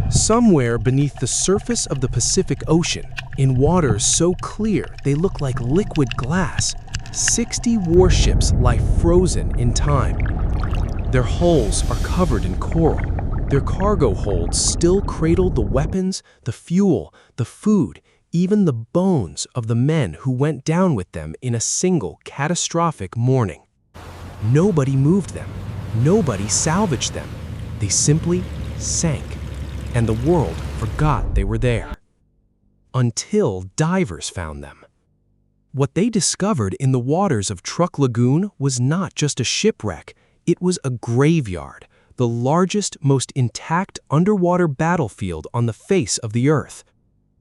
Somewhere beneath the surface of the Pacific Ocean, in waters so clear they look like liquid glass, 60 warships lie frozen in time. Their hulls are covered in coral. Their cargo holds still cradle the weapons, the fuel, the food, even the bones of the men who went down with them in a single catastrophic morning. Nobody moved them. Nobody salvaged them. They simply sank, and the world forgot they were there. Until divers found them. What they discovered in the waters of Truk Lagoon was not just a shipwreck, it was a graveyard, the largest, most intact underwater battlefield on the face of the Earth.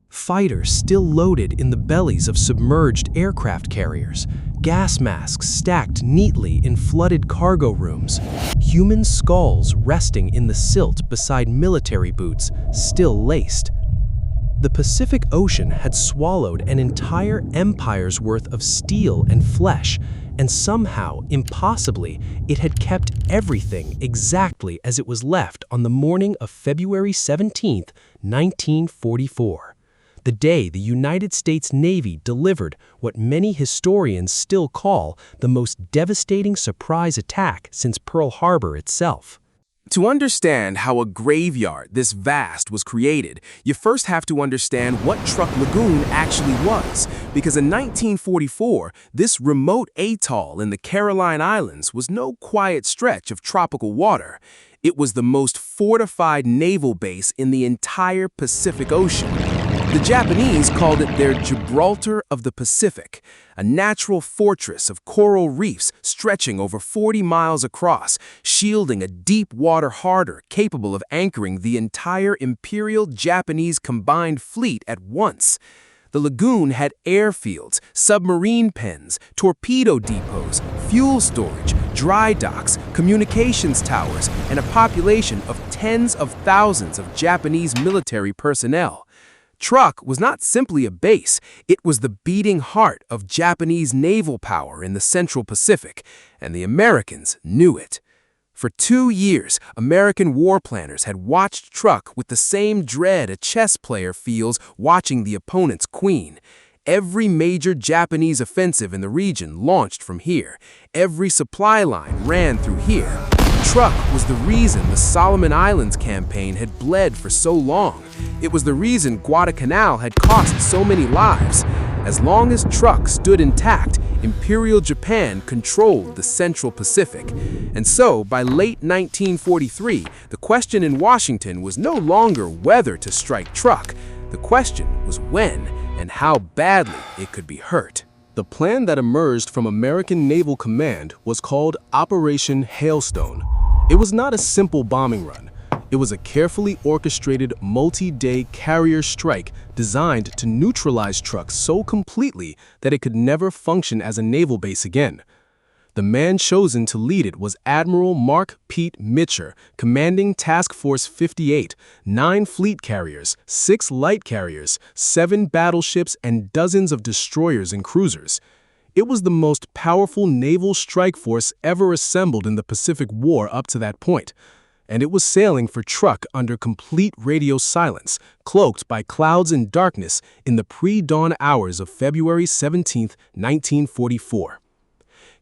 Fighters still loaded in the bellies of submerged aircraft carriers, gas masks stacked neatly in flooded cargo rooms, human skulls resting in the silt beside military boots still laced. The Pacific Ocean had swallowed an entire empire's worth of steel and flesh, and somehow, impossibly, it had kept everything exactly as it was left on the morning of February 17, 1944. The day the United States Navy delivered what many historians still call the most devastating surprise attack since Pearl Harbor itself. To understand how a graveyard this vast was created, you first have to understand what Truk Lagoon actually was, because in 1944, this remote atoll in the Caroline Islands was no quiet stretch of tropical water. It was the most fortified naval base in the entire Pacific Ocean. The Japanese called it their Gibraltar of the Pacific, a natural fortress of coral reefs stretching over 40 miles across, shielding a deep water harbour capable of anchoring the entire Imperial Japanese combined fleet at once. The lagoon had airfields, submarine pens, torpedo depots, fuel storage, dry docks, communications towers, and a population of tens of thousands of Japanese military personnel. Truk was not simply a base, it was the beating heart of Japanese naval power in the Central Pacific, and the Americans knew it. For 2 years, American war planners had watched Truk with the same dread a chess player feels watching the opponent's queen. Every major Japanese offensive in the region launched from here. Every supply line ran through here. Truk was the reason the Solomon Islands campaign had bled for so long. It was the reason Guadalcanal had cost so many lives. As long as Truk stood intact, Imperial Japan controlled the Central Pacific. And so, by late 1943, the question in Washington was no longer whether to strike Truk. The question was when and how badly it could be hurt. The plan that emerged from American Naval Command was called Operation Hailstone. It was not a simple bombing run. It was a carefully orchestrated multi-day carrier strike designed to neutralize Truk so completely that it could never function as a naval base again. The man chosen to lead it was Admiral Mark Pete Mitcher, commanding Task Force 58, 9 fleet carriers, 6 light carriers, 7 battleships, and dozens of destroyers and cruisers. It was the most powerful naval strike force ever assembled in the Pacific War up to that point, and it was sailing for Truk under complete radio silence, cloaked by clouds and darkness in the pre-dawn hours of February 17, 1944.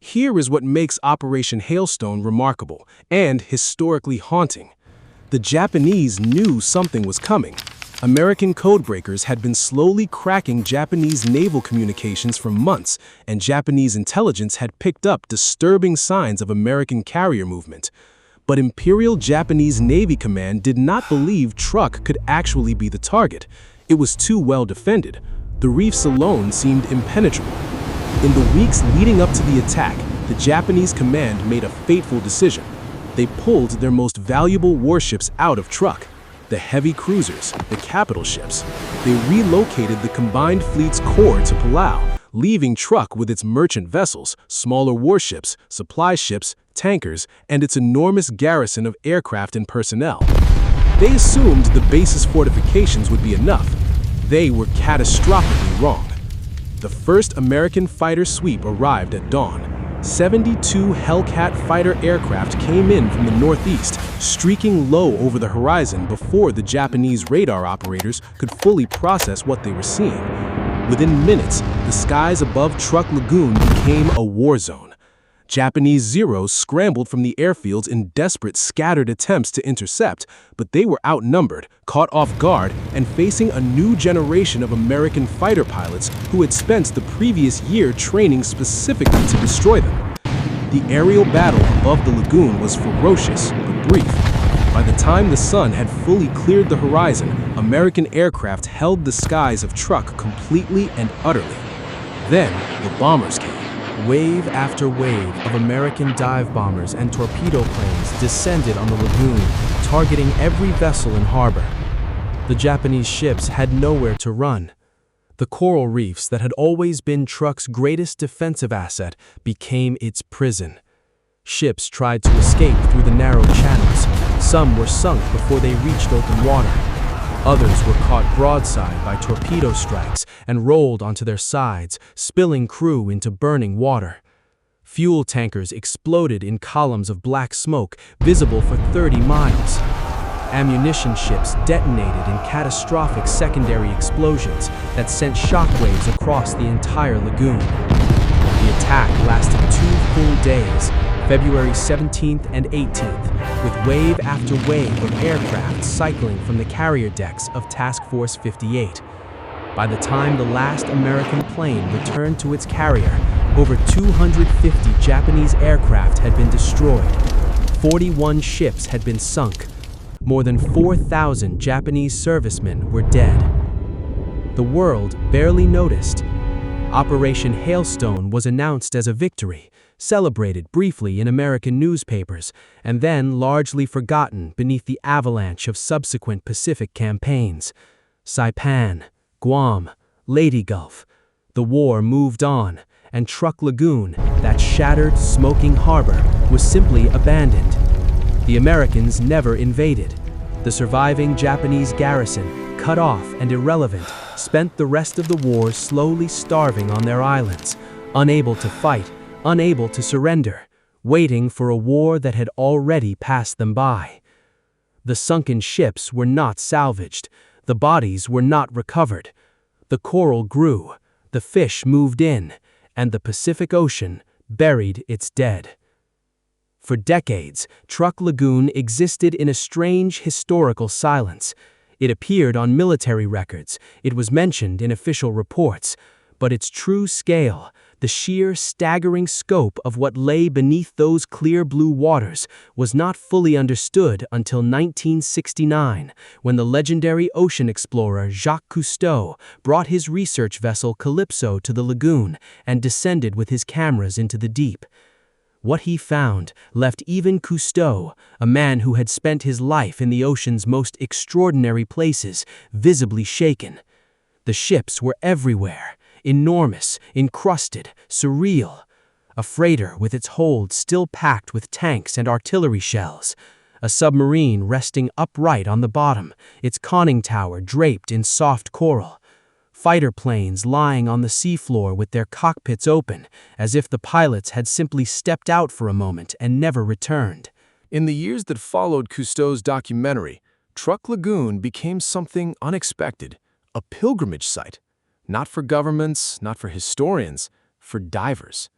Here is what makes Operation Hailstone remarkable and historically haunting. The Japanese knew something was coming. American codebreakers had been slowly cracking Japanese naval communications for months, and Japanese intelligence had picked up disturbing signs of American carrier movement. But Imperial Japanese Navy Command did not believe Truk could actually be the target. It was too well defended. The reefs alone seemed impenetrable. In the weeks leading up to the attack, the Japanese command made a fateful decision. They pulled their most valuable warships out of Truk. The heavy cruisers, the capital ships. They relocated the combined fleet's core to Palau, leaving Truk with its merchant vessels, smaller warships, supply ships, tankers, and its enormous garrison of aircraft and personnel. They assumed the base's fortifications would be enough. They were catastrophically wrong. The first American fighter sweep arrived at dawn. 72 Hellcat fighter aircraft came in from the northeast, streaking low over the horizon before the Japanese radar operators could fully process what they were seeing. Within minutes, the skies above Truk Lagoon became a war zone. Japanese Zeros scrambled from the airfields in desperate, scattered attempts to intercept, but they were outnumbered, caught off guard, and facing a new generation of American fighter pilots who had spent the previous year training specifically to destroy them. The aerial battle above the lagoon was ferocious but brief. By the time the sun had fully cleared the horizon, American aircraft held the skies of Truk completely and utterly. Then the bombers came. Wave after wave of American dive bombers and torpedo planes descended on the lagoon, targeting every vessel in harbor. The Japanese ships had nowhere to run. The coral reefs that had always been Truk's greatest defensive asset became its prison. Ships tried to escape through the narrow channels. Some were sunk before they reached open water. Others were caught broadside by torpedo strikes and rolled onto their sides, spilling crew into burning water. Fuel tankers exploded in columns of black smoke, visible for 30 miles. Ammunition ships detonated in catastrophic secondary explosions that sent shockwaves across the entire lagoon. The attack lasted 2 full days, February 17th and 18th, with wave after wave of aircraft cycling from the carrier decks of Task Force 58. By the time the last American plane returned to its carrier, over 250 Japanese aircraft had been destroyed. 41 ships had been sunk. More than 4,000 Japanese servicemen were dead. The world barely noticed. Operation Hailstone was announced as a victory, celebrated briefly in American newspapers, and then largely forgotten beneath the avalanche of subsequent Pacific campaigns. Saipan, Guam, Leyte Gulf. The war moved on, and Truk Lagoon, that shattered, smoking harbor, was simply abandoned. The Americans never invaded. The surviving Japanese garrison, cut off and irrelevant, spent the rest of the war slowly starving on their islands, unable to fight, unable to surrender, waiting for a war that had already passed them by. The sunken ships were not salvaged. The bodies were not recovered. The coral grew, the fish moved in, and the Pacific Ocean buried its dead. For decades, Truk Lagoon existed in a strange historical silence. It appeared on military records, it was mentioned in official reports, but its true scale, the sheer staggering scope of what lay beneath those clear blue waters, was not fully understood until 1969, when the legendary ocean explorer Jacques Cousteau brought his research vessel Calypso to the lagoon and descended with his cameras into the deep. What he found left even Cousteau, a man who had spent his life in the ocean's most extraordinary places, visibly shaken. The ships were everywhere, enormous, encrusted, surreal. A freighter with its hold still packed with tanks and artillery shells. A submarine resting upright on the bottom, its conning tower draped in soft coral. Fighter planes lying on the seafloor with their cockpits open, as if the pilots had simply stepped out for a moment and never returned. In the years that followed Cousteau's documentary, Truk Lagoon became something unexpected, a pilgrimage site. Not for governments, not for historians, for divers.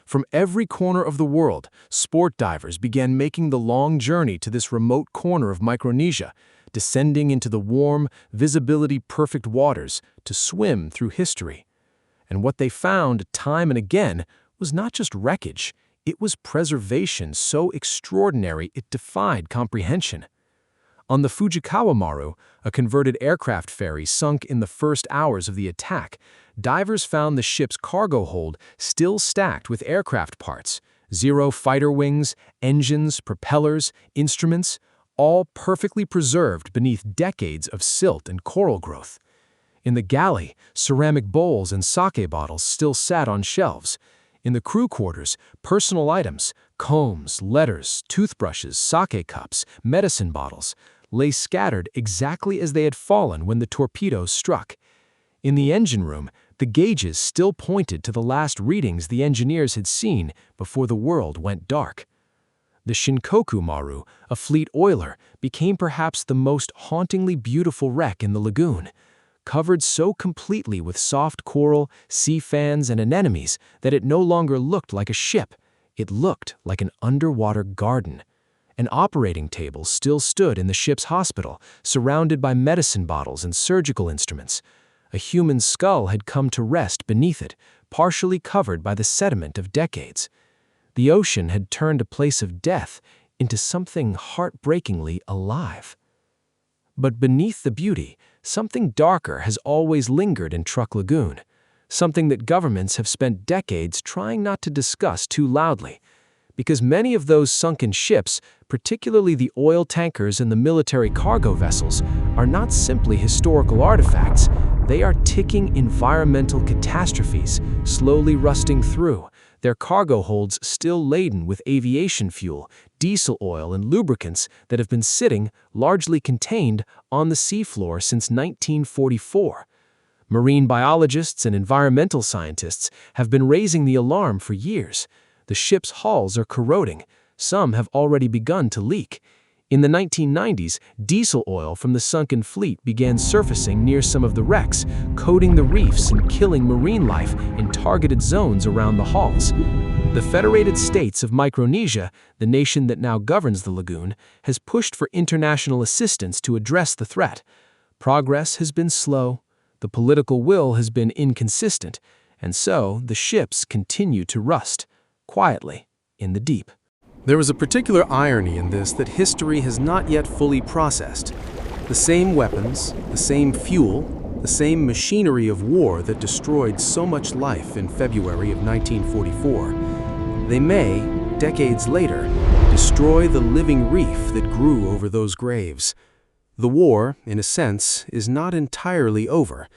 From every corner of the world, sport divers began making the long journey to this remote corner of Micronesia, descending into the warm, visibility-perfect waters to swim through history. And what they found time and again was not just wreckage, it was preservation so extraordinary it defied comprehension. On the Fujikawa Maru, a converted aircraft ferry sunk in the first hours of the attack, divers found the ship's cargo hold still stacked with aircraft parts, Zero fighter wings, engines, propellers, instruments, all perfectly preserved beneath decades of silt and coral growth. In the galley, ceramic bowls and sake bottles still sat on shelves. In the crew quarters, personal items, combs, letters, toothbrushes, sake cups, medicine bottles, lay scattered exactly as they had fallen when the torpedoes struck. In the engine room, The gauges still pointed to the last readings the engineers had seen before the world went dark. The Shinkoku Maru, a fleet oiler, became perhaps the most hauntingly beautiful wreck in the lagoon, covered so completely with soft coral, sea fans, and anemones that it no longer looked like a ship. It looked like an underwater garden. An operating table still stood in the ship's hospital, surrounded by medicine bottles and surgical instruments. A human skull had come to rest beneath it, partially covered by the sediment of decades. The ocean had turned a place of death into something heartbreakingly alive. But beneath the beauty, something darker has always lingered in Truk Lagoon, something that governments have spent decades trying not to discuss too loudly. Because many of those sunken ships, particularly the oil tankers and the military cargo vessels, are not simply historical artifacts. They are ticking environmental catastrophes, slowly rusting through, their cargo holds still laden with aviation fuel, diesel oil, and lubricants that have been sitting, largely contained, on the seafloor since 1944. Marine biologists and environmental scientists have been raising the alarm for years. The ship's hulls are corroding. Some have already begun to leak. In the 1990s, diesel oil from the sunken fleet began surfacing near some of the wrecks, coating the reefs and killing marine life in targeted zones around the hulls. The Federated States of Micronesia, the nation that now governs the lagoon, has pushed for international assistance to address the threat. Progress has been slow, the political will has been inconsistent, and so the ships continue to rust, quietly, in the deep. There is a particular irony in this that history has not yet fully processed. The same weapons, the same fuel, the same machinery of war that destroyed so much life in February of 1944, they may, decades later, destroy the living reef that grew over those graves. The war, in a sense, is not entirely over.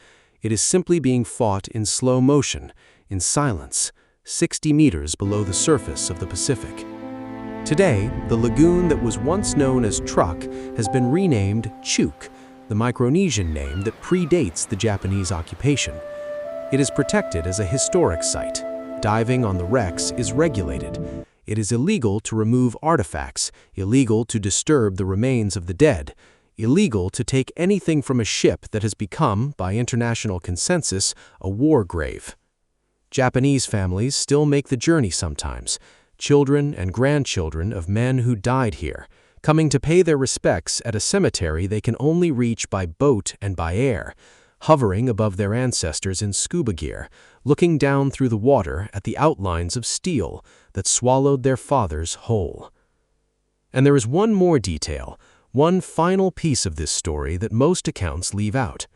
It is simply being fought in slow motion, in silence, 60 meters below the surface of the Pacific. Today, the lagoon that was once known as Truk has been renamed Chuuk, the Micronesian name that predates the Japanese occupation. It is protected as a historic site. Diving on the wrecks is regulated. It is illegal to remove artifacts, illegal to disturb the remains of the dead, illegal to take anything from a ship that has become, by international consensus, a war grave. Japanese families still make the journey sometimes, children and grandchildren of men who died here, coming to pay their respects at a cemetery they can only reach by boat and by air, hovering above their ancestors in scuba gear, looking down through the water at the outlines of steel that swallowed their fathers whole. And there is one more detail, one final piece of this story that most accounts leave out.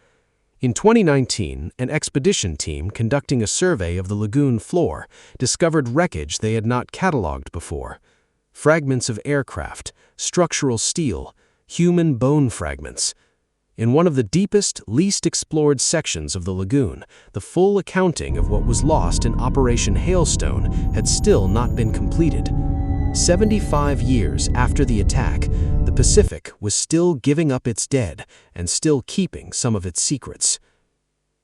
In 2019, an expedition team conducting a survey of the lagoon floor discovered wreckage they had not cataloged before. Fragments of aircraft, structural steel, human bone fragments. In one of the deepest, least explored sections of the lagoon, the full accounting of what was lost in Operation Hailstone had still not been completed. 75 years after the attack, the Pacific was still giving up its dead and still keeping some of its secrets.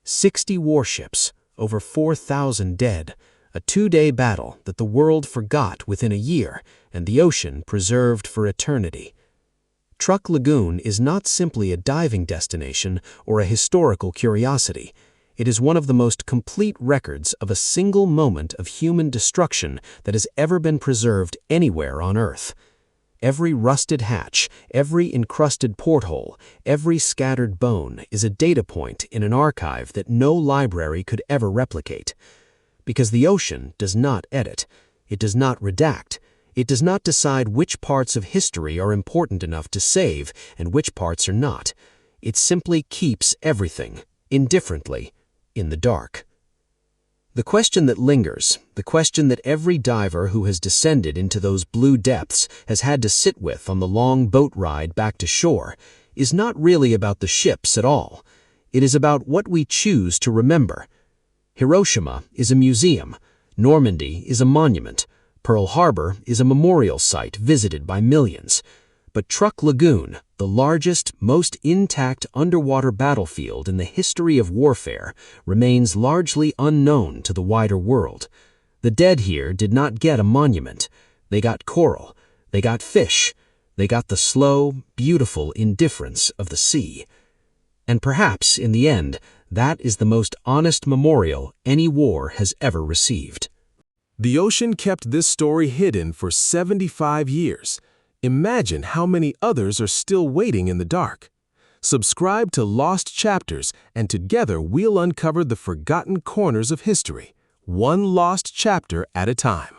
60 warships, over 4,000 dead, a 2-day battle that the world forgot within a year and the ocean preserved for eternity. Truk Lagoon is not simply a diving destination or a historical curiosity. It is one of the most complete records of a single moment of human destruction that has ever been preserved anywhere on Earth. Every rusted hatch, every encrusted porthole, every scattered bone is a data point in an archive that no library could ever replicate. Because the ocean does not edit, it does not redact, it does not decide which parts of history are important enough to save and which parts are not. It simply keeps everything, indifferently, in the dark. The question that lingers, the question that every diver who has descended into those blue depths has had to sit with on the long boat ride back to shore, is not really about the ships at all. It is about what we choose to remember. Hiroshima is a museum. Normandy is a monument. Pearl Harbor is a memorial site visited by millions. But Truk Lagoon, the largest, most intact underwater battlefield in the history of warfare, remains largely unknown to the wider world. The dead here did not get a monument. They got coral. They got fish. They got the slow, beautiful indifference of the sea. And perhaps, in the end, that is the most honest memorial any war has ever received. The ocean kept this story hidden for 75 years. Imagine how many others are still waiting in the dark. Subscribe to Lost Chapters, and together we'll uncover the forgotten corners of history, one lost chapter at a time.